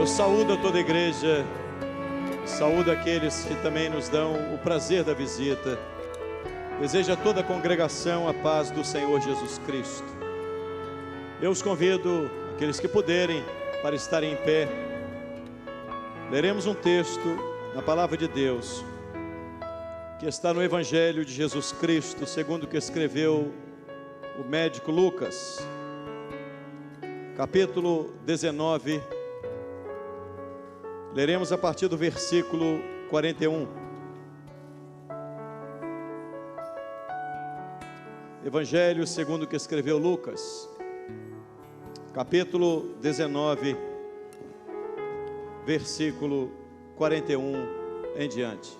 Eu saúdo a toda a igreja, saúdo aqueles que também nos dão o prazer da visita. Desejo a toda a congregação a paz do Senhor Jesus Cristo. Eu os convido, aqueles que puderem, para estarem em pé. Leremos um texto na palavra de Deus, que está no Evangelho de Jesus Cristo, segundo o que escreveu o médico Lucas, capítulo 19. Leremos a partir do versículo 41. Evangelho segundo o que escreveu Lucas, capítulo 19, versículo 41 em diante.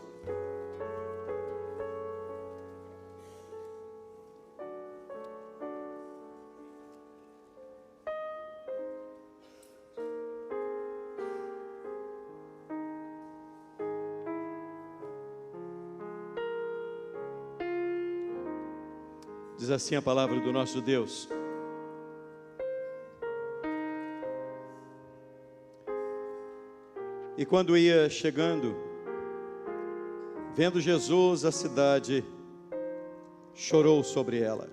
Diz assim a palavra do nosso Deus: E quando ia chegando, vendo Jesus a cidade, chorou sobre ela,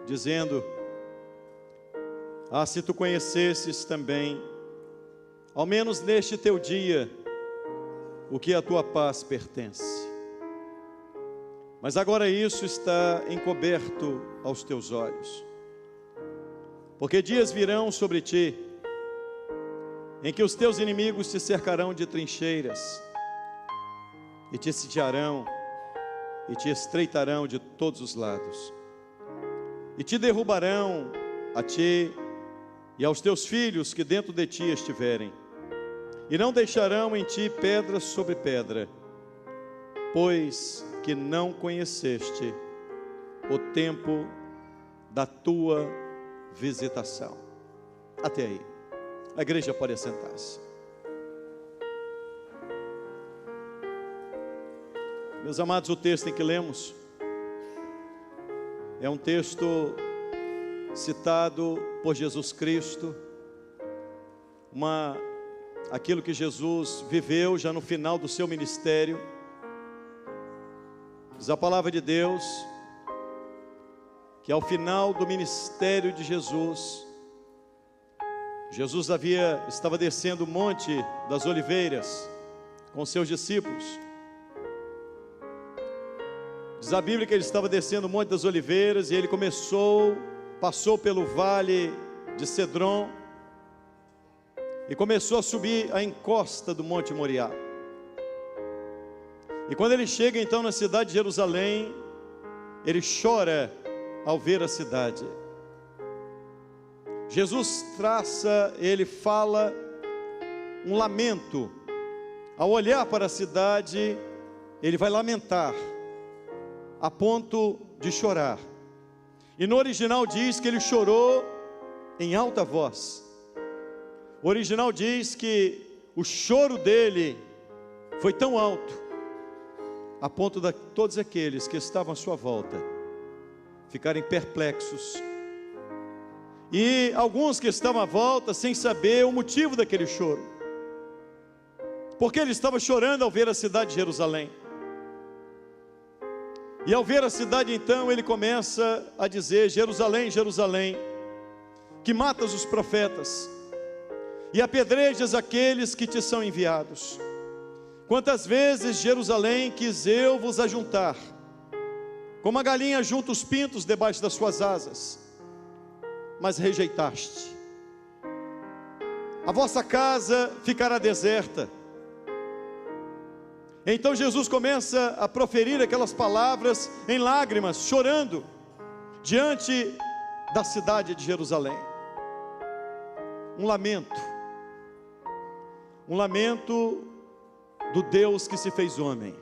dizendo: Ah, se tu conhecesses também, ao menos neste teu dia, o que à tua paz pertence. Mas agora isso está encoberto aos teus olhos. Porque dias virão sobre ti, em que os teus inimigos te cercarão de trincheiras, e te sitiarão, e te estreitarão de todos os lados, e te derrubarão a ti e aos teus filhos que dentro de ti estiverem, e não deixarão em ti pedra sobre pedra, pois que não conheceste o tempo da tua visitação. Até aí. A igreja pode assentar-se. Meus amados, o texto em que lemos é um texto citado por Jesus Cristo, aquilo que Jesus viveu já no final do seu ministério. Diz a palavra de Deus que ao final do ministério de Jesus, Jesus estava descendo o Monte das Oliveiras com seus discípulos. Diz a Bíblia que ele estava descendo o Monte das Oliveiras e ele passou pelo vale de Cedron e começou a subir a encosta do Monte Moriá. E quando ele chega então na cidade de Jerusalém, ele chora ao ver a cidade. Jesus ele fala um lamento. Ao olhar para a cidade, ele vai lamentar, a ponto de chorar. E no original diz que ele chorou em alta voz. O original diz que o choro dele foi tão alto, a ponto de todos aqueles que estavam à sua volta ficarem perplexos, e alguns que estavam à volta sem saber o motivo daquele choro, porque ele estava chorando ao ver a cidade de Jerusalém. E ao ver a cidade então ele começa a dizer: Jerusalém, Jerusalém, que matas os profetas e apedrejas aqueles que te são enviados. Quantas vezes, Jerusalém, quis eu vos ajuntar, como a galinha junta os pintos debaixo das suas asas, mas rejeitaste. A vossa casa ficará deserta. Então Jesus começa a proferir aquelas palavras em lágrimas, chorando, diante da cidade de Jerusalém. Um lamento do Deus que se fez homem.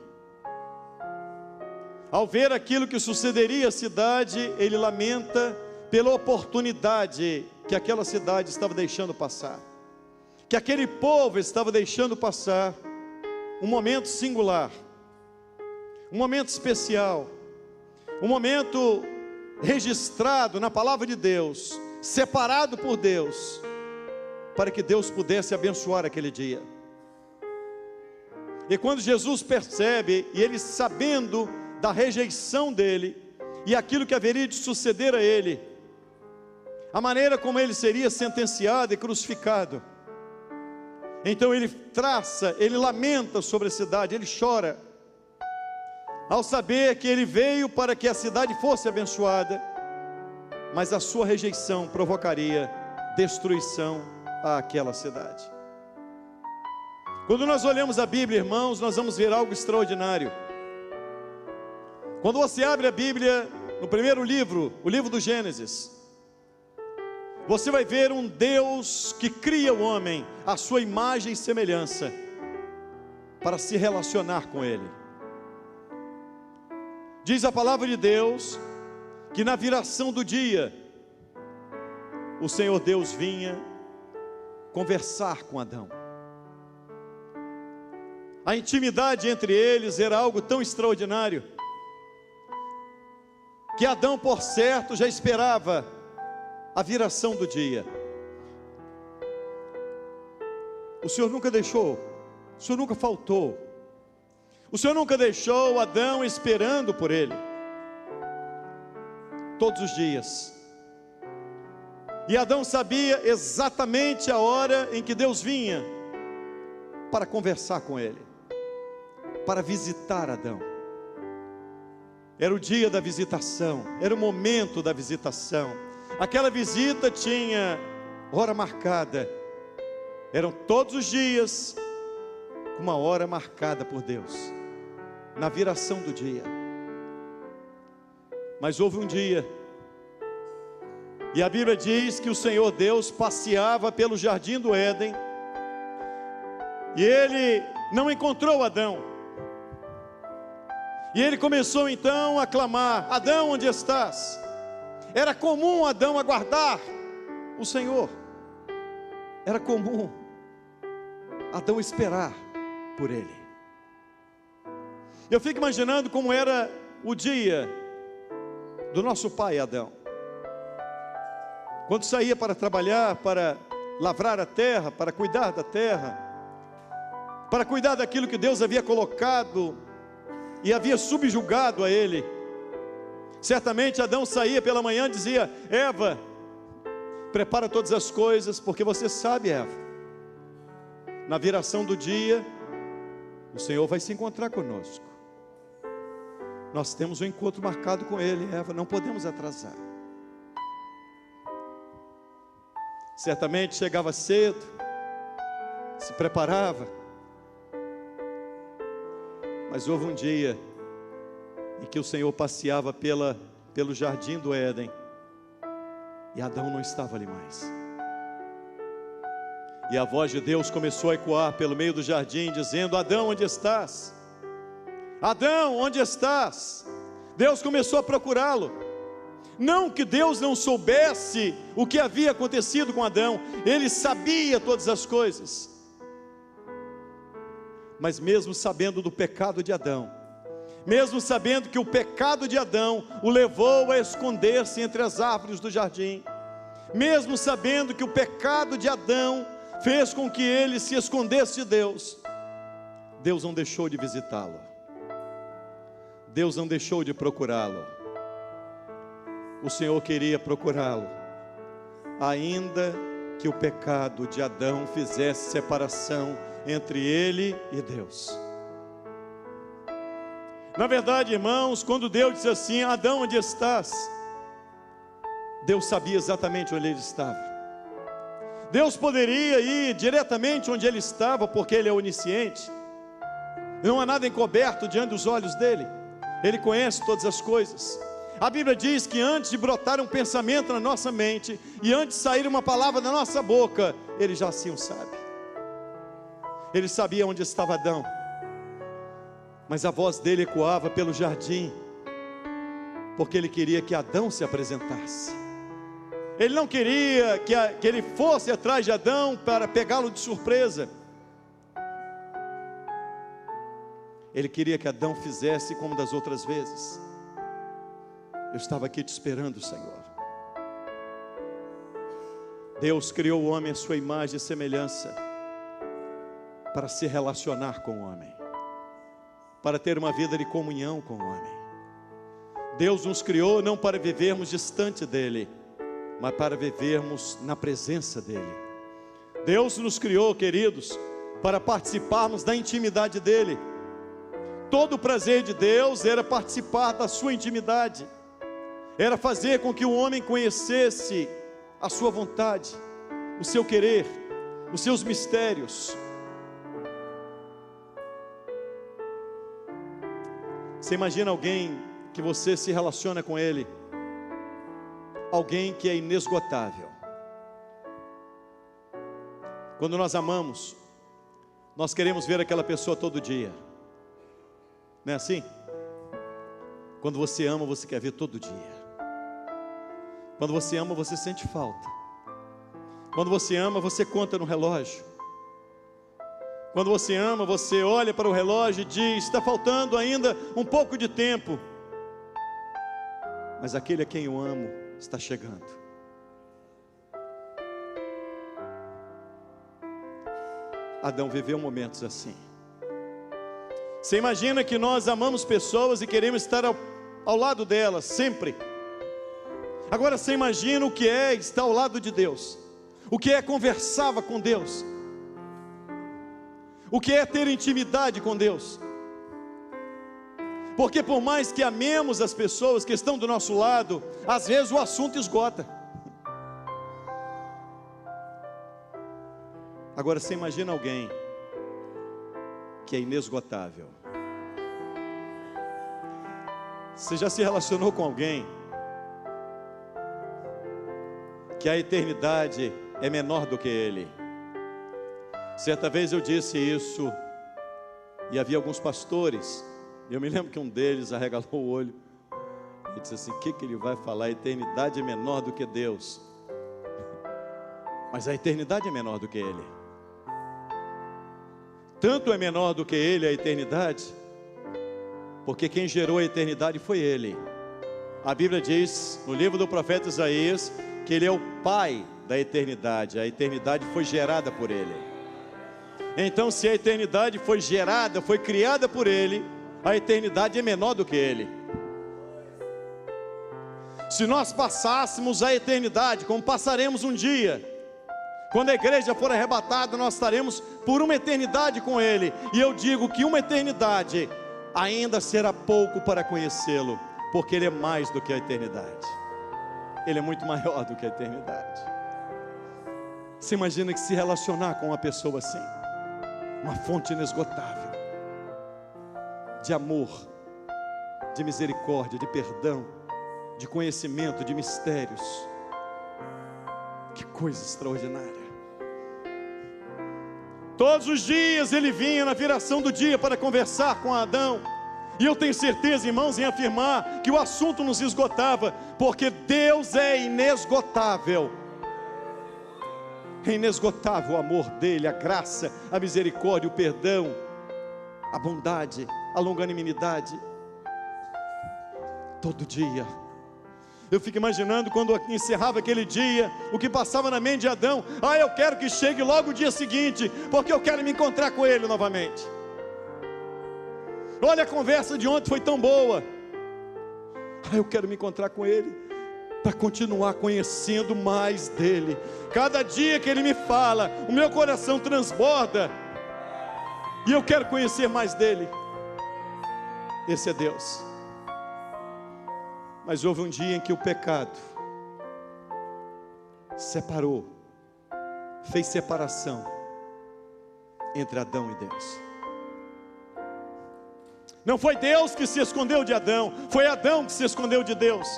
Ao ver aquilo que sucederia à cidade, ele lamenta pela oportunidade que aquela cidade estava deixando passar, que aquele povo estava deixando passar um momento singular, um momento especial, um momento registrado na palavra de Deus, separado por Deus, para que Deus pudesse abençoar aquele dia. E quando Jesus percebe, e ele sabendo da rejeição dele, e aquilo que haveria de suceder a ele, a maneira como ele seria sentenciado e crucificado, então ele traça, ele lamenta sobre a cidade, ele chora, ao saber que ele veio para que a cidade fosse abençoada, mas a sua rejeição provocaria destruição àquela cidade. Quando nós olhamos a Bíblia, irmãos, nós vamos ver algo extraordinário. Quando você abre a Bíblia, no primeiro livro, o livro do Gênesis, você vai ver um Deus que cria o homem à sua imagem e semelhança, para se relacionar com ele. Diz a palavra de Deus, que na viração do dia, o Senhor Deus vinha conversar com Adão. A intimidade entre eles era algo tão extraordinário, que Adão, por certo, já esperava a viração do dia. O Senhor nunca deixou, o Senhor nunca faltou, o Senhor nunca deixou Adão esperando por ele, todos os dias. E Adão sabia exatamente a hora em que Deus vinha para conversar com ele, para visitar Adão. Era o dia da visitação, era o momento da visitação. Aquela visita tinha hora marcada, eram todos os dias, uma hora marcada por Deus, na viração do dia. Mas houve um dia, e a Bíblia diz que o Senhor Deus passeava pelo jardim do Éden, e ele não encontrou Adão, e ele começou então a clamar: Adão, onde estás? Era comum Adão aguardar o Senhor, era comum Adão esperar por ele. Eu fico imaginando como era o dia do nosso pai Adão, quando saía para trabalhar, para lavrar a terra, para cuidar da terra, para cuidar daquilo que Deus havia colocado e havia subjugado a ele. Certamente Adão saía pela manhã e dizia: Eva, prepara todas as coisas, porque você sabe, Eva, na viração do dia, o Senhor vai se encontrar conosco. Nós temos um encontro marcado com Ele, Eva, não podemos atrasar. Certamente chegava cedo, se preparava, mas houve um dia em que o Senhor passeava pelo jardim do Éden, e Adão não estava ali mais. E a voz de Deus começou a ecoar pelo meio do jardim, dizendo: Adão, onde estás? Adão, onde estás? Deus começou a procurá-lo. Não que Deus não soubesse o que havia acontecido com Adão, Ele sabia todas as coisas. Mas mesmo sabendo do pecado de Adão, mesmo sabendo que o pecado de Adão o levou a esconder-se entre as árvores do jardim, mesmo sabendo que o pecado de Adão fez com que ele se escondesse de Deus, Deus não deixou de visitá-lo, Deus não deixou de procurá-lo. O Senhor queria procurá-lo, ainda que o pecado de Adão fizesse separação entre ele e Deus. Na verdade, irmãos, quando Deus disse assim: Adão, onde estás? Deus sabia exatamente onde ele estava. Deus poderia ir diretamente onde ele estava, porque Ele é onisciente. Não há nada encoberto diante dos olhos dele. Ele conhece todas as coisas. A Bíblia diz que antes de brotar um pensamento na nossa mente, e antes de sair uma palavra da nossa boca, Ele já assim o sabe. Ele sabia onde estava Adão, mas a voz dele ecoava pelo jardim, porque Ele queria que Adão se apresentasse. Ele não queria que ele fosse atrás de Adão para pegá-lo de surpresa. Ele queria que Adão fizesse como das outras vezes: eu estava aqui te esperando, Senhor. Deus criou o homem à sua imagem e semelhança para se relacionar com o homem, para ter uma vida de comunhão com o homem. Deus nos criou não para vivermos distante dele, mas para vivermos na presença dele. Deus nos criou, queridos, para participarmos da intimidade dele. Todo o prazer de Deus era participar da sua intimidade, era fazer com que o homem conhecesse a sua vontade, o seu querer, os seus mistérios. Você imagina alguém que você se relaciona com ele, alguém que é inesgotável. Quando nós amamos, nós queremos ver aquela pessoa todo dia, não é assim? Quando você ama, você quer ver todo dia. Quando você ama, você sente falta. Quando você ama, você conta no relógio. Quando você ama, você olha para o relógio e diz: está faltando ainda um pouco de tempo, mas aquele a quem eu amo está chegando. Adão viveu momentos assim. Você imagina que nós amamos pessoas e queremos estar ao lado delas sempre. Agora você imagina o que é estar ao lado de Deus, o que é conversar com Deus, o que é ter intimidade com Deus. Porque por mais que amemos as pessoas que estão do nosso lado, às vezes o assunto esgota. Agora você imagina alguém que é inesgotável. Você já se relacionou com alguém que a eternidade é menor do que ele? Certa vez eu disse isso, e havia alguns pastores, eu me lembro que um deles arregalou o olho e disse assim: o que ele vai falar? A eternidade é menor do que Deus. Mas a eternidade é menor do que ele. Tanto é menor do que ele a eternidade, porque quem gerou a eternidade foi ele. A Bíblia diz no livro do profeta Isaías que ele é o pai da eternidade. A eternidade foi gerada por ele. Então, se a eternidade foi gerada, foi criada por ele, a eternidade é menor do que ele. Se nós passássemos a eternidade, como passaremos um dia, quando a igreja for arrebatada, nós estaremos por uma eternidade com ele. E eu digo que uma eternidade ainda será pouco para conhecê-lo, porque ele é mais do que a eternidade. Ele é muito maior do que a eternidade. Você imagina que se relacionar com uma pessoa assim, uma fonte inesgotável de amor, de misericórdia, de perdão, de conhecimento, de mistérios. Que coisa extraordinária. Todos os dias ele vinha na viração do dia para conversar com Adão. E eu tenho certeza, irmãos, em afirmar que o assunto nos esgotava, porque Deus é inesgotável. É inesgotável o amor dele, a graça, a misericórdia, o perdão, a bondade, a longanimidade. Todo dia. Eu fico imaginando quando encerrava aquele dia, o que passava na mente de Adão: eu quero que chegue logo o dia seguinte, porque eu quero me encontrar com ele novamente. Olha, a conversa de ontem foi tão boa. Eu quero me encontrar com ele, para continuar conhecendo mais dele. Cada dia que ele me fala, o meu coração transborda, e eu quero conhecer mais dele. Esse é Deus. Mas houve um dia em que o pecado separou, fez separação entre Adão e Deus. Não foi Deus que se escondeu de Adão, foi Adão que se escondeu de Deus.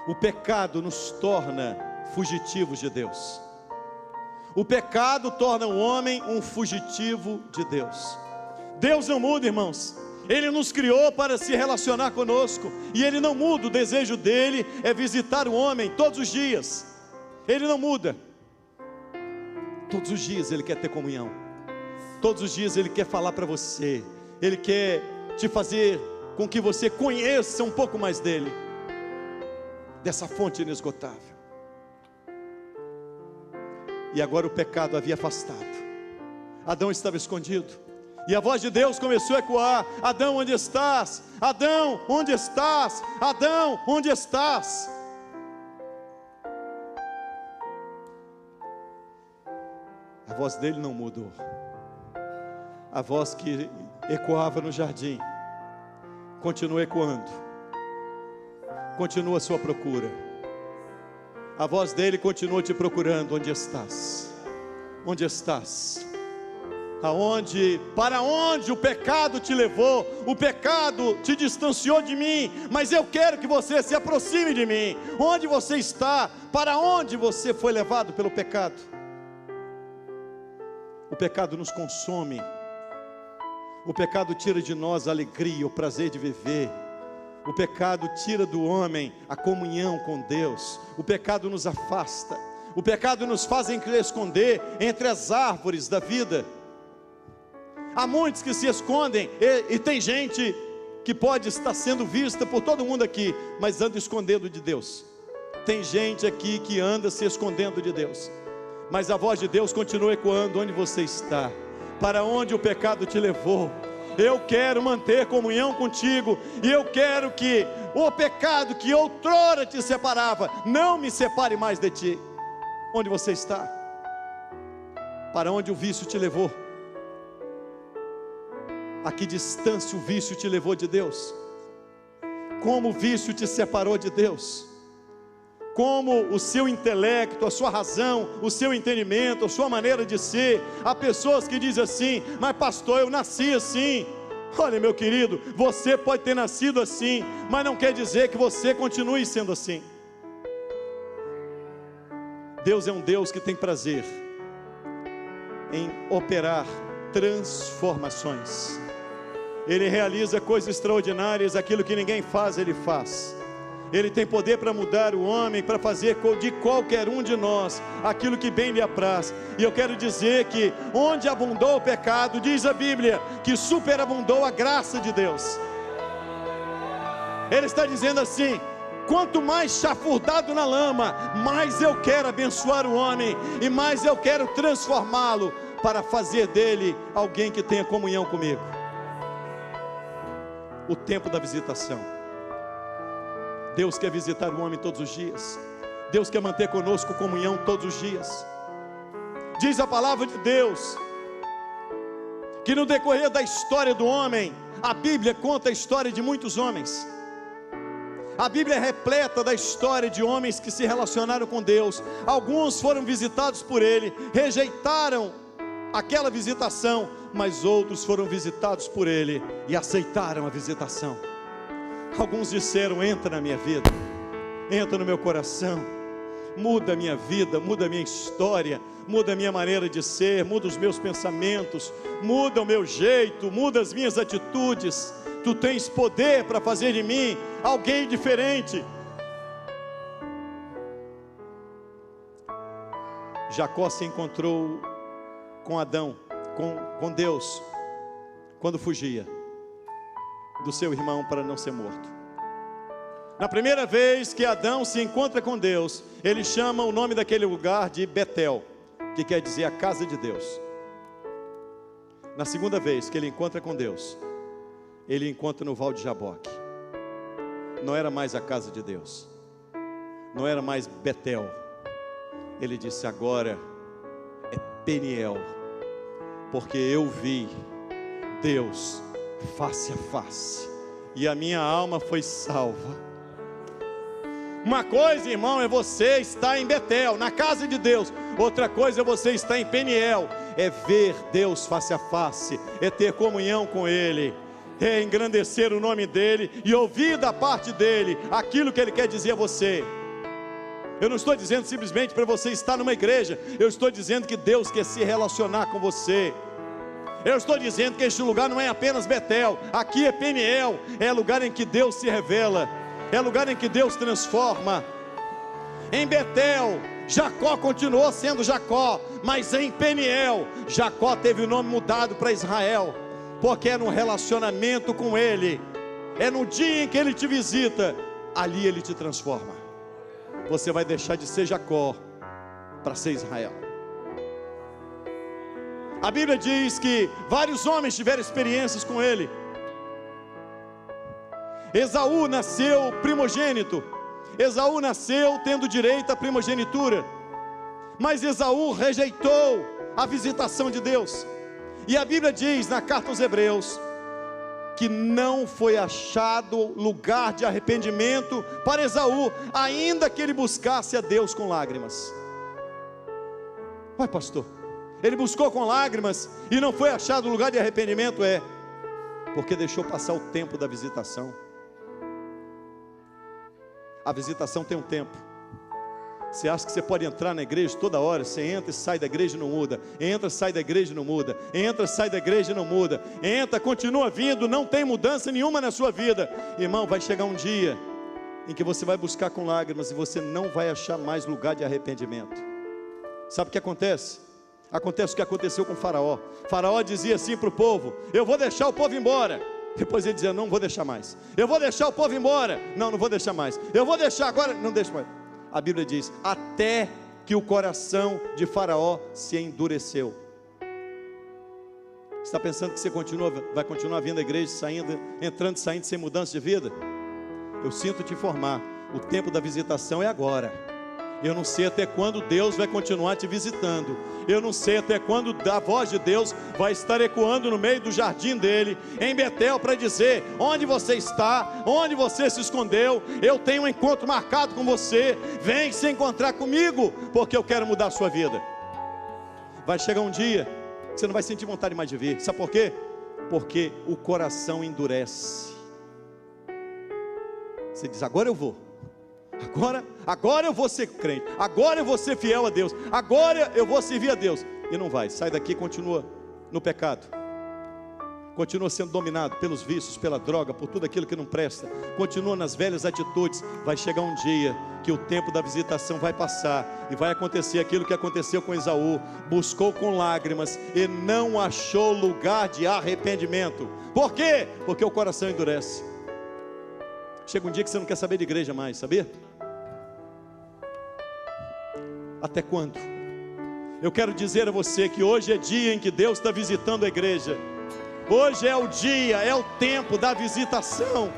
O pecado nos torna fugitivos de Deus. O pecado torna o homem um fugitivo de Deus. Deus não muda, irmãos. Ele nos criou para se relacionar conosco, e Ele não muda. O desejo dEle é visitar o homem todos os dias. Ele não muda. Todos os dias Ele quer ter comunhão. Todos os dias Ele quer falar para você. Ele quer te fazer com que você conheça um pouco mais dEle, dessa fonte inesgotável. E agora o pecado havia afastado. Adão estava escondido. E a voz de Deus começou a ecoar: Adão, onde estás? Adão, onde estás? Adão, onde estás? A voz dele não mudou. A voz que ecoava no jardim continua ecoando. Continua a sua procura. A voz dele continua te procurando. Onde estás? Onde estás? Para onde o pecado te levou? O pecado te distanciou de mim, mas eu quero que você se aproxime de mim. Onde você está? Para onde você foi levado pelo pecado? O pecado nos consome. O pecado tira de nós a alegria, o prazer de viver. O pecado tira do homem a comunhão com Deus. O pecado nos afasta. O pecado nos faz esconder entre as árvores da vida. Há muitos que se escondem, e tem gente que pode estar sendo vista por todo mundo aqui, mas anda escondendo de Deus. Tem gente aqui que anda se escondendo de Deus, mas a voz de Deus continua ecoando. Onde você está? Para onde o pecado te levou? Eu quero manter comunhão contigo, e eu quero que o pecado que outrora te separava, não me separe mais de ti. Onde você está? Para onde o vício te levou? A que distância o vício te levou de Deus? Como o vício te separou de Deus? Como o seu intelecto, a sua razão, o seu entendimento, a sua maneira de ser. Há pessoas que dizem assim: mas pastor, eu nasci assim. Olha, meu querido, você pode ter nascido assim, mas não quer dizer que você continue sendo assim. Deus é um Deus que tem prazer em operar transformações. Ele realiza coisas extraordinárias. Aquilo que ninguém faz, Ele faz. Ele tem poder para mudar o homem, para fazer de qualquer um de nós aquilo que bem lhe apraz. E eu quero dizer que onde abundou o pecado, diz a Bíblia, que superabundou a graça de Deus. Ele está dizendo assim: quanto mais chafurdado na lama, mais eu quero abençoar o homem, e mais eu quero transformá-lo, para fazer dele alguém que tenha comunhão comigo. O tempo da visitação. Deus quer visitar o homem todos os dias. Deus quer manter conosco comunhão todos os dias. Diz a palavra de Deus que no decorrer da história do homem, a Bíblia conta a história de muitos homens. A Bíblia é repleta da história de homens que se relacionaram com Deus. Alguns foram visitados por Ele, rejeitaram aquela visitação, mas outros foram visitados por Ele e aceitaram a visitação. Alguns disseram: entra na minha vida, entra no meu coração, muda a minha vida, muda a minha história, muda a minha maneira de ser, muda os meus pensamentos, muda o meu jeito, muda as minhas atitudes. Tu tens poder para fazer de mim alguém diferente. Jacó se encontrou com Adão, com Deus, quando fugia do seu irmão para não ser morto. Na primeira vez que Adão se encontra com Deus, ele chama o nome daquele lugar de Betel, que quer dizer a casa de Deus. Na segunda vez que ele encontra com Deus, ele encontra no Val de Jaboque. Não era mais a casa de Deus, não era mais Betel. Ele disse: agora é Peniel, porque eu vi Deus face a face, e a minha alma foi salva. Uma coisa, irmão, é você estar em Betel, na casa de Deus. Outra coisa é você estar em Peniel, é ver Deus face a face, é ter comunhão com Ele, é engrandecer o nome dEle e ouvir da parte dEle aquilo que Ele quer dizer a você. Eu não estou dizendo simplesmente para você estar numa igreja, eu estou dizendo que Deus quer se relacionar com você. Eu estou dizendo que este lugar não é apenas Betel, aqui é Peniel, é lugar em que Deus se revela, é lugar em que Deus transforma. Em Betel, Jacó continuou sendo Jacó, mas em Peniel, Jacó teve o nome mudado para Israel, porque é no relacionamento com Ele, é no dia em que Ele te visita, ali Ele te transforma. Você vai deixar de ser Jacó para ser Israel. A Bíblia diz que vários homens tiveram experiências com ele. Esaú nasceu primogênito. Esaú nasceu tendo direito à primogenitura. Mas Esaú rejeitou a visitação de Deus. E a Bíblia diz na carta aos Hebreus que não foi achado lugar de arrependimento para Esaú, ainda que ele buscasse a Deus com lágrimas. Ué, pastor, ele buscou com lágrimas e não foi achado lugar de arrependimento? Porque deixou passar o tempo da visitação. A visitação tem um tempo. Você acha que você pode entrar na igreja toda hora? Você entra e sai da igreja e não muda. Entra, sai da igreja e não muda. Entra, sai da igreja e não muda. Entra, continua vindo, não tem mudança nenhuma na sua vida. Irmão, vai chegar um dia em que você vai buscar com lágrimas e você não vai achar mais lugar de arrependimento. Sabe o que acontece? Acontece o que aconteceu com Faraó. Faraó dizia assim para o povo: eu vou deixar o povo embora. Depois ele dizia: não vou deixar mais. Eu vou deixar o povo embora. Não vou deixar mais. Eu vou deixar agora. Não deixo mais. A Bíblia diz: até que o coração de Faraó se endureceu. Você está pensando que você vai continuar vindo à igreja, entrando e saindo sem mudança de vida? Eu sinto te informar, o tempo da visitação é agora. Eu não sei até quando Deus vai continuar te visitando. Eu não sei até quando a voz de Deus vai estar ecoando no meio do jardim dele, em Betel, para dizer: onde você está, onde você se escondeu, eu tenho um encontro marcado com você, vem se encontrar comigo, porque eu quero mudar a sua vida. Vai chegar um dia que você não vai sentir vontade mais de vir. Sabe por quê? Porque o coração endurece. Você diz: agora eu vou. Agora eu vou ser crente, agora eu vou ser fiel a Deus, agora eu vou servir a Deus. E não vai, sai daqui e continua no pecado, continua sendo dominado pelos vícios, pela droga, por tudo aquilo que não presta, continua nas velhas atitudes. Vai chegar um dia que o tempo da visitação vai passar e vai acontecer aquilo que aconteceu com Esaú. Buscou com lágrimas e não achou lugar de arrependimento. Por quê? Porque o coração endurece. Chega um dia que você não quer saber de igreja mais, sabia? Até quando? Eu quero dizer a você que hoje é dia em que Deus está visitando a igreja. Hoje é o dia, é o tempo da visitação.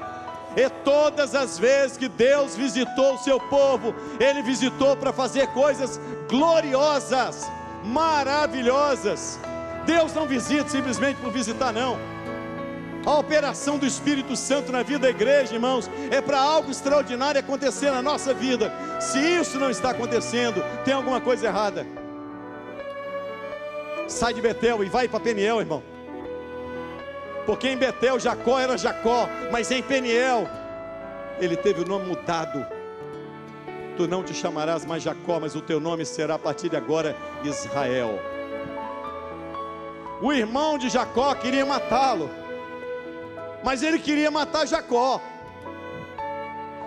E todas as vezes que Deus visitou o seu povo, Ele visitou para fazer coisas gloriosas, maravilhosas. Deus não visita simplesmente por visitar, não. A operação do Espírito Santo na vida da igreja, irmãos, é para algo extraordinário acontecer na nossa vida. Se isso não está acontecendo, tem alguma coisa errada. Sai de Betel e vai para Peniel, irmão. Porque em Betel Jacó era Jacó, mas em Peniel ele teve o nome mudado. Tu não te chamarás mais Jacó, mas o teu nome será a partir de agora Israel. O irmão de Jacó queria matá-lo, mas ele queria matar Jacó.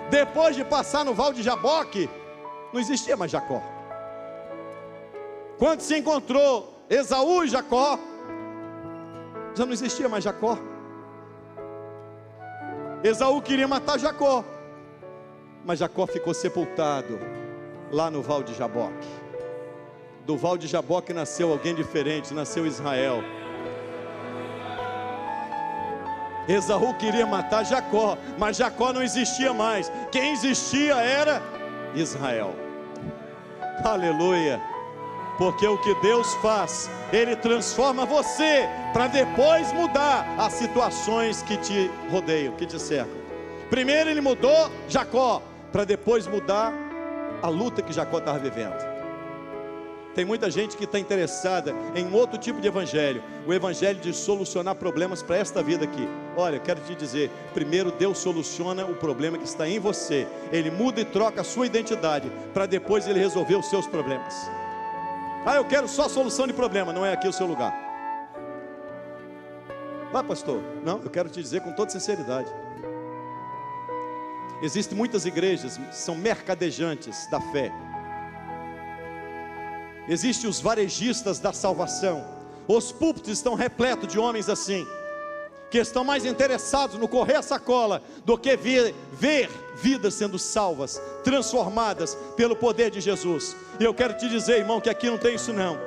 Depois de passar no Val de Jaboque, não existia mais Jacó. Quando se encontrou Esaú e Jacó, já não existia mais Jacó. Esaú queria matar Jacó, mas Jacó ficou sepultado lá no Val de Jaboque. Do Val de Jaboque nasceu alguém diferente, nasceu Israel. Esaú queria matar Jacó, mas Jacó não existia mais. Quem existia era Israel. Aleluia. Porque o que Deus faz, Ele transforma você para depois mudar as situações que te rodeiam, que te cercam. Primeiro Ele mudou Jacó, para depois mudar a luta que Jacó estava vivendo. Tem muita gente que está interessada em outro tipo de evangelho, o evangelho de solucionar problemas para esta vida aqui. Olha, eu quero te dizer, primeiro Deus soluciona o problema que está em você. Ele muda e troca a sua identidade, para depois Ele resolver os seus problemas. Ah, eu quero só solução de problema. Não é aqui o seu lugar. Ah, pastor, não, eu quero te dizer com toda sinceridade, existem muitas igrejas que são mercadejantes da fé. Existem os varejistas da salvação. Os púlpitos estão repletos de homens assim, que estão mais interessados no correr a sacola do que ver vidas sendo salvas, transformadas pelo poder de Jesus. E eu quero te dizer, irmão, que aqui não tem isso não,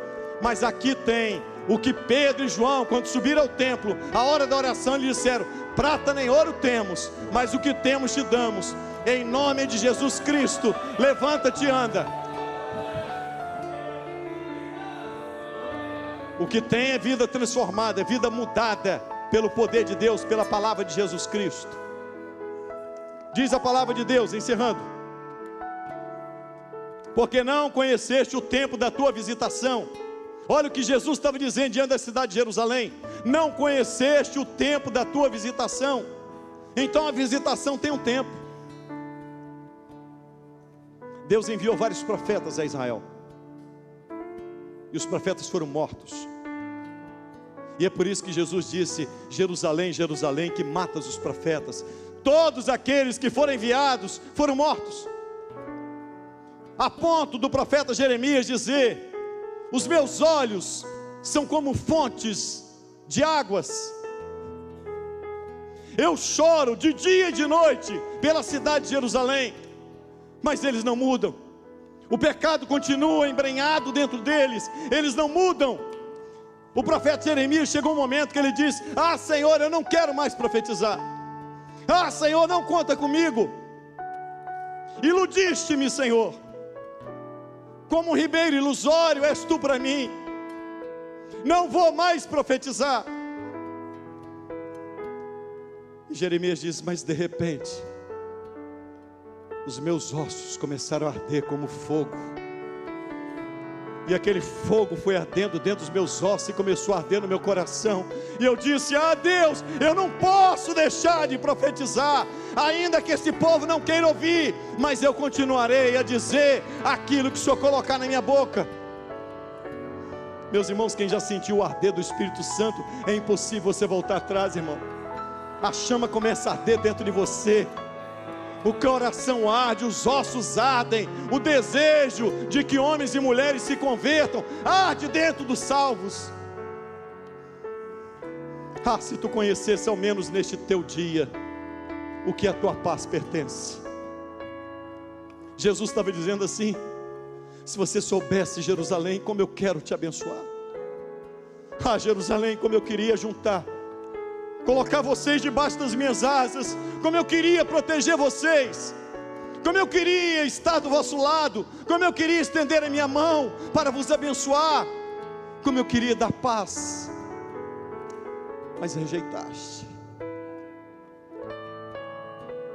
mas aqui tem o que Pedro e João, quando subiram ao templo, a hora da oração, lhe disseram: prata nem ouro temos, mas o que temos te damos. Em nome de Jesus Cristo, levanta-te e anda. O que tem é vida transformada, é vida mudada pelo poder de Deus, pela palavra de Jesus Cristo. Diz a palavra de Deus, encerrando: porque não conheceste o tempo da tua visitação. Olha o que Jesus estava dizendo diante da cidade de Jerusalém: não conheceste o tempo da tua visitação. Então a visitação tem um tempo. Deus enviou vários profetas a Israel, e os profetas foram mortos. E é por isso que Jesus disse: Jerusalém, Jerusalém, que matas os profetas. Todos aqueles que foram enviados foram mortos, a ponto do profeta Jeremias dizer: os meus olhos são como fontes de águas. Eu choro de dia e de noite pela cidade de Jerusalém, mas eles não mudam. O pecado continua embrenhado dentro deles, eles não mudam. O profeta Jeremias chegou um momento que ele disse: ah, Senhor, eu não quero mais profetizar. Ah, Senhor, não conta comigo. Iludiste-me, Senhor. Como um ribeiro ilusório és tu para mim. Não vou mais profetizar. E Jeremias diz: mas de repente os meus ossos começaram a arder como fogo. E aquele fogo foi ardendo dentro dos meus ossos e começou a arder no meu coração. E eu disse: ah, Deus, eu não posso deixar de profetizar, ainda que esse povo não queira ouvir, mas eu continuarei a dizer aquilo que o Senhor colocar na minha boca. Meus irmãos, quem já sentiu o arder do Espírito Santo, é impossível você voltar atrás, irmão. A chama começa a arder dentro de você, o coração arde, os ossos ardem, o desejo de que homens e mulheres se convertam arde dentro dos salvos. Ah, se tu conhecesse ao menos neste teu dia o que a tua paz pertence. Jesus estava dizendo assim: se você soubesse, Jerusalém, como eu quero te abençoar. Ah, Jerusalém, como eu queria juntar, colocar vocês debaixo das minhas asas, como eu queria proteger vocês, como eu queria estar do vosso lado, como eu queria estender a minha mão para vos abençoar, como eu queria dar paz, mas rejeitaste.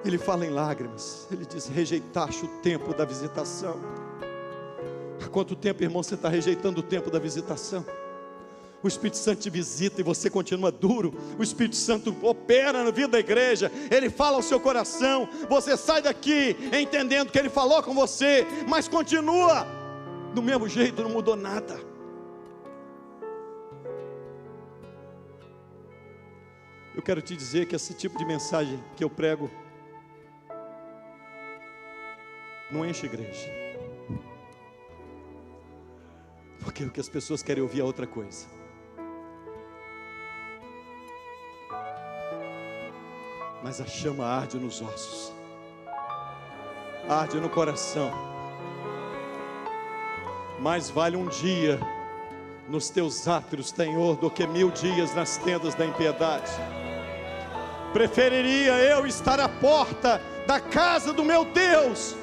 Ele fala em lágrimas, ele diz: rejeitaste o tempo da visitação. Há quanto tempo, irmão, você está rejeitando o tempo da visitação? O Espírito Santo te visita e você continua duro. O Espírito Santo opera na vida da igreja, ele fala ao seu coração, você sai daqui entendendo que ele falou com você, mas continua do mesmo jeito, não mudou nada. Eu quero te dizer que esse tipo de mensagem que eu prego não enche igreja, porque o que as pessoas querem ouvir é outra coisa. Mas a chama arde nos ossos, arde no coração. Mais vale um dia nos teus átrios, Senhor, do que 1000 dias nas tendas da impiedade. Preferiria eu estar à porta da casa do meu Deus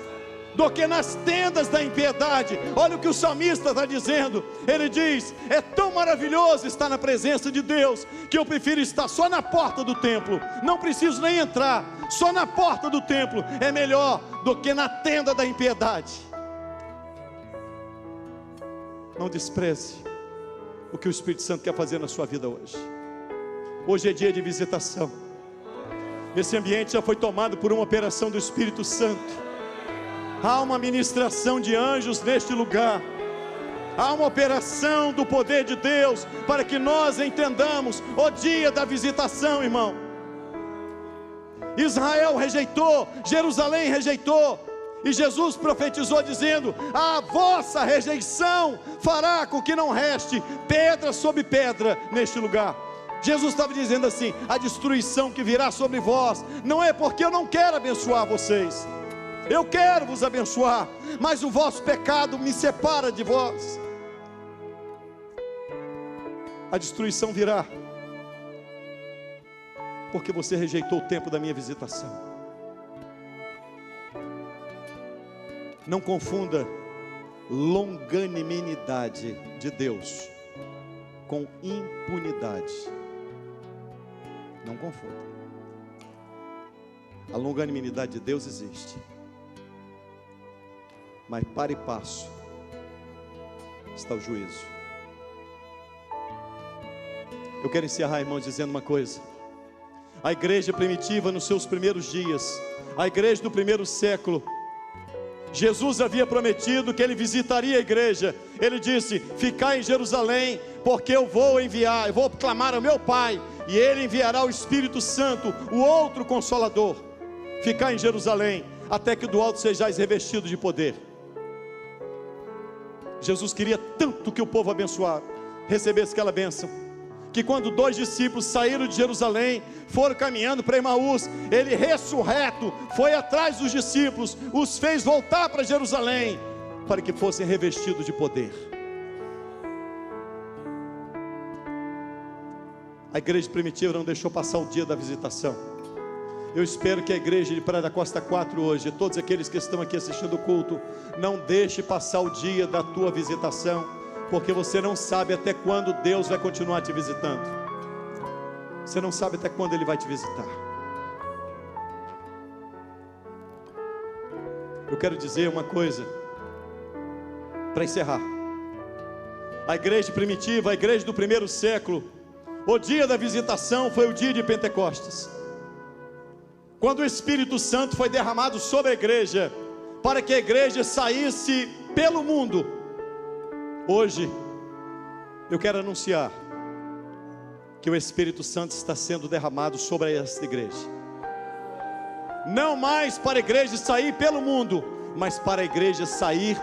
do que nas tendas da impiedade. Olha o que o salmista está dizendo. Ele diz: é tão maravilhoso estar na presença de Deus, que eu prefiro estar só na porta do templo, não preciso nem entrar, só na porta do templo é melhor do que na tenda da impiedade. Não despreze o que o Espírito Santo quer fazer na sua vida hoje. Hoje é dia de visitação. Esse ambiente já foi tomado por uma operação do Espírito Santo. Há uma ministração de anjos neste lugar. Há uma operação do poder de Deus para que nós entendamos o dia da visitação, irmão. Israel rejeitou, Jerusalém rejeitou, e Jesus profetizou dizendo: a vossa rejeição fará com que não reste pedra sobre pedra neste lugar. Jesus estava dizendo assim: a destruição que virá sobre vós não é porque eu não quero abençoar vocês. Eu quero vos abençoar, mas o vosso pecado me separa de vós. a destruição virá, porque você rejeitou o tempo da minha visitação. Não confunda longanimidade de Deus com impunidade. Não confunda. A longanimidade de Deus existe, mas para e passo está o juízo. Eu quero encerrar, irmãos, dizendo uma coisa. A igreja primitiva nos seus primeiros dias, a igreja do primeiro século, Jesus havia prometido que Ele visitaria a igreja. Ele disse: ficai em Jerusalém, porque eu vou clamar ao meu Pai, e Ele enviará o Espírito Santo, o outro Consolador. Ficai em Jerusalém, até que do alto sejais revestidos de poder. Jesus queria tanto que o povo abençoado recebesse aquela bênção, que quando 2 discípulos saíram de Jerusalém, foram caminhando para Emaús, Ele ressurreto foi atrás dos discípulos, os fez voltar para Jerusalém, para que fossem revestidos de poder. A igreja primitiva não deixou passar o dia da visitação. Eu espero que a igreja de Praia da Costa 4 hoje, todos aqueles que estão aqui assistindo o culto, não deixe passar o dia da tua visitação, porque você não sabe até quando Deus vai continuar te visitando. Você não sabe até quando Ele vai te visitar. Eu quero dizer uma coisa para encerrar. A igreja primitiva, a igreja do primeiro século, o dia da visitação foi o dia de Pentecostes, quando o Espírito Santo foi derramado sobre a igreja, para que a igreja saísse pelo mundo. Hoje, eu quero anunciar que o Espírito Santo está sendo derramado sobre esta igreja, não mais para a igreja sair pelo mundo, mas para a igreja sair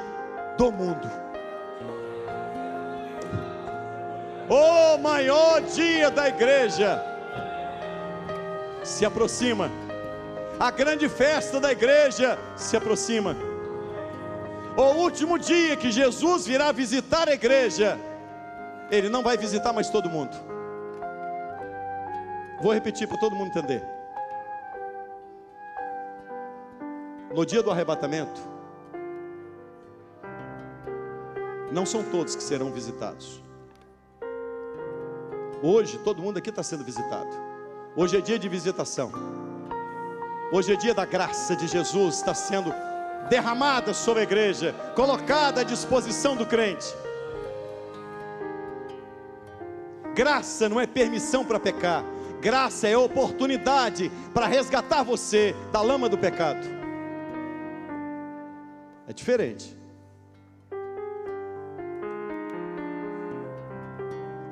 do mundo. O maior dia da igreja se aproxima. A grande festa da igreja se aproxima. O último dia que Jesus virá visitar a igreja, Ele não vai visitar mais todo mundo. Vou repetir para todo mundo entender. No dia do arrebatamento, não são todos que serão visitados. Hoje todo mundo aqui está sendo visitado. Hoje é dia de visitação. Hoje é dia da graça de Jesus, está sendo derramada sobre a igreja, colocada à disposição do crente. Graça não é permissão para pecar, graça é oportunidade para resgatar você da lama do pecado. É diferente.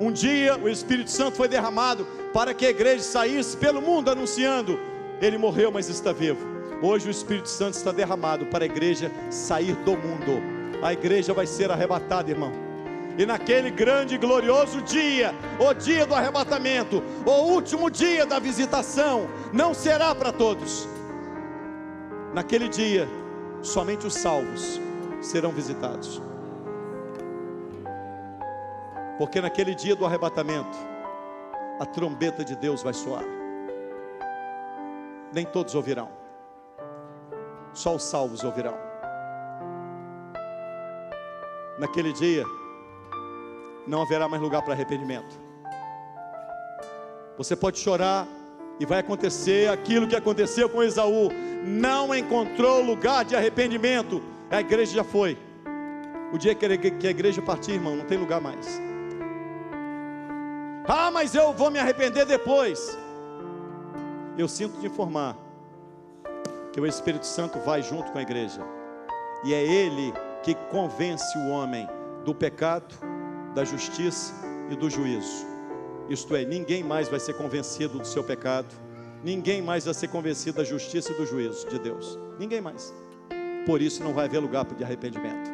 Um dia o Espírito Santo foi derramado para que a igreja saísse pelo mundo anunciando: Ele morreu, mas está vivo. Hoje o Espírito Santo está derramado para a igreja sair do mundo. A igreja vai ser arrebatada, irmão. E naquele grande e glorioso dia, o dia do arrebatamento, o último dia da visitação, não será para todos. Naquele dia, somente os salvos serão visitados. Porque naquele dia do arrebatamento, a trombeta de Deus vai soar. Nem todos ouvirão, só os salvos ouvirão. Naquele dia, não haverá mais lugar para arrependimento. Você pode chorar e vai acontecer aquilo que aconteceu com Esaú. Não encontrou lugar de arrependimento. A igreja já foi. O dia que a igreja partir, irmão, não tem lugar mais. Ah, mas eu vou me arrepender depois. Eu sinto te informar que o Espírito Santo vai junto com a igreja, e é Ele que convence o homem do pecado, da justiça e do juízo. Isto é, ninguém mais vai ser convencido do seu pecado, ninguém mais vai ser convencido da justiça e do juízo de Deus, ninguém mais. Por isso não vai haver lugar de arrependimento.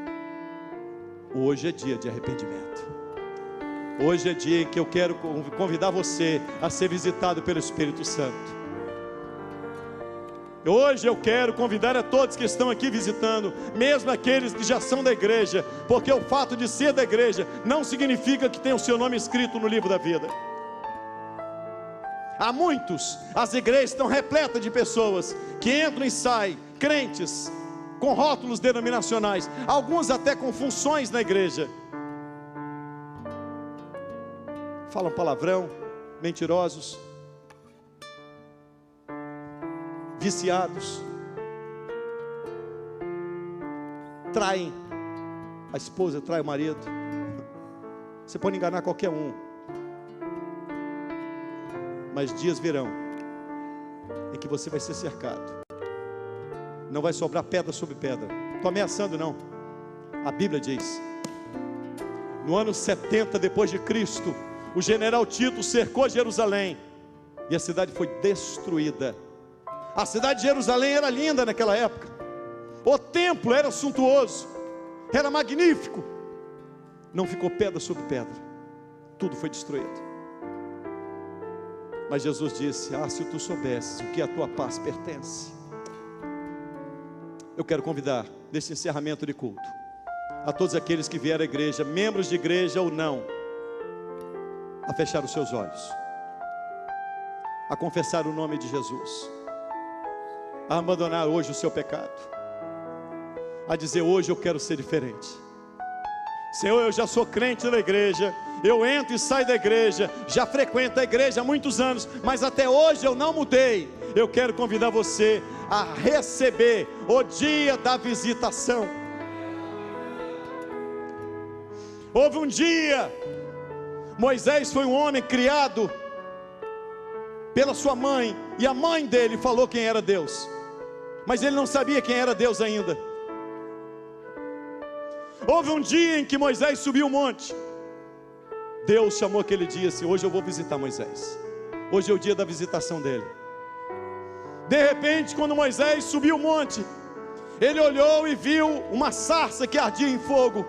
Hoje é dia de arrependimento. Hoje é dia em que eu quero convidar você a ser visitado pelo Espírito Santo. Hoje eu quero convidar a todos que estão aqui visitando, mesmo aqueles que já são da igreja, porque o fato de ser da igreja não significa que tem o seu nome escrito no livro da vida. Há muitos, as igrejas estão repletas de pessoas que entram e saem, crentes, com rótulos denominacionais, alguns até com funções na igreja, falam palavrão, mentirosos, viciados, traem a esposa, trai o marido. Você pode enganar qualquer um, mas dias virão em que você vai ser cercado, não vai sobrar pedra sobre pedra. Estou ameaçando não, a Bíblia diz, no ano 70 depois de Cristo, o general Tito cercou Jerusalém, e a cidade foi destruída. A cidade de Jerusalém era linda naquela época, o templo era suntuoso, era magnífico, não ficou pedra sobre pedra, tudo foi destruído. Mas Jesus disse: se tu soubesses o que a tua paz pertence. Eu quero convidar, nesse encerramento de culto, a todos aqueles que vieram à igreja, membros de igreja ou não, a fechar os seus olhos, a confessar o nome de Jesus, a abandonar hoje o seu pecado, a dizer: hoje eu quero ser diferente. Senhor, eu já sou crente da igreja, eu entro e saio da igreja, já frequento a igreja há muitos anos, mas até hoje eu não mudei. Eu quero convidar você a receber o dia da visitação. Houve um dia, Moisés foi um homem criado pela sua mãe, e a mãe dele falou quem era Deus, mas ele não sabia quem era Deus ainda. Houve um dia em que Moisés subiu o monte, Deus chamou aquele dia assim: hoje eu vou visitar Moisés, hoje é o dia da visitação dele. De repente, quando Moisés subiu o monte, ele olhou e viu uma sarça que ardia em fogo,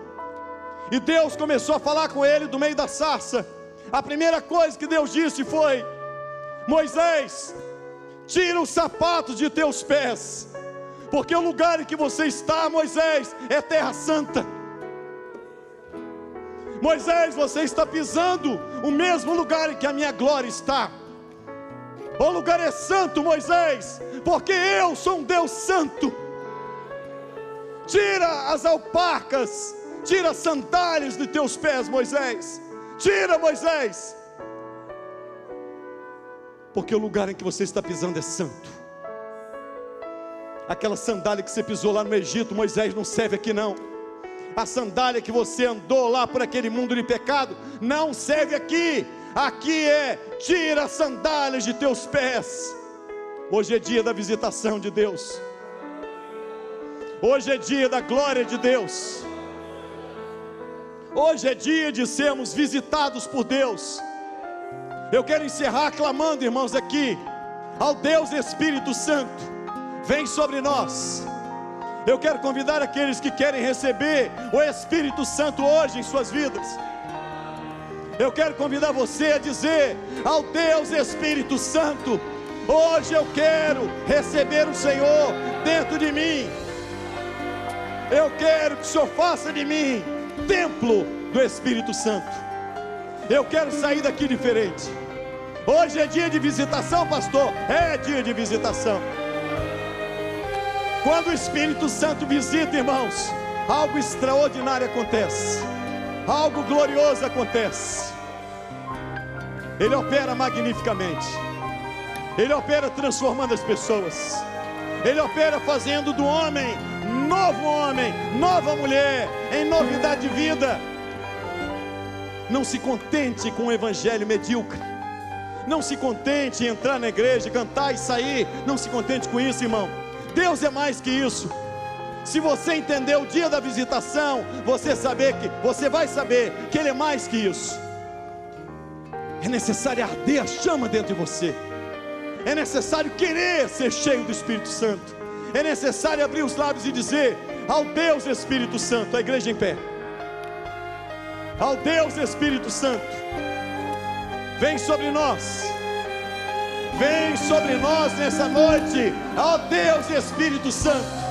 e Deus começou a falar com ele do meio da sarça. A primeira coisa que Deus disse foi: Moisés, tira os sapatos de teus pés, porque o lugar em que você está, Moisés, é terra santa. Moisés, você está pisando o mesmo lugar em que a minha glória está. O lugar é santo, Moisés, porque eu sou um Deus santo. Tira as alparcas, tira as sandálias de teus pés, Moisés. Tira, Moisés, porque o lugar em que você está pisando é santo. Aquela sandália que você pisou lá no Egito, Moisés, não serve aqui não. A sandália que você andou lá por aquele mundo de pecado, não serve aqui. Aqui é: tira as sandálias de teus pés. Hoje é dia da visitação de Deus, hoje é dia da glória de Deus, hoje é dia de sermos visitados por Deus. Eu quero encerrar clamando, irmãos, aqui ao Deus Espírito Santo: vem sobre nós. Eu quero convidar aqueles que querem receber o Espírito Santo hoje em suas vidas. Eu quero convidar você a dizer ao Deus Espírito Santo: hoje eu quero receber o Senhor dentro de mim. Eu quero que o Senhor faça de mim templo do Espírito Santo. Eu quero sair daqui diferente. Hoje é dia de visitação, pastor? É dia de visitação. Quando o Espírito Santo visita, irmãos, algo extraordinário acontece, algo glorioso acontece. Ele opera magnificamente, ele opera transformando as pessoas, ele opera fazendo do homem, nova mulher, em novidade de vida. Não se contente com o evangelho medíocre, não se contente em entrar na igreja, cantar e sair, não se contente com isso, irmão. Deus é mais que isso. Se você entender o dia da visitação, você vai saber que Ele é mais que isso. É necessário arder a chama dentro de você, é necessário querer ser cheio do Espírito Santo, é necessário abrir os lábios e dizer ao Deus Espírito Santo, a igreja em pé, ao Deus Espírito Santo: vem sobre nós, Vem sobre nós nessa noite, ó Deus Espírito Santo.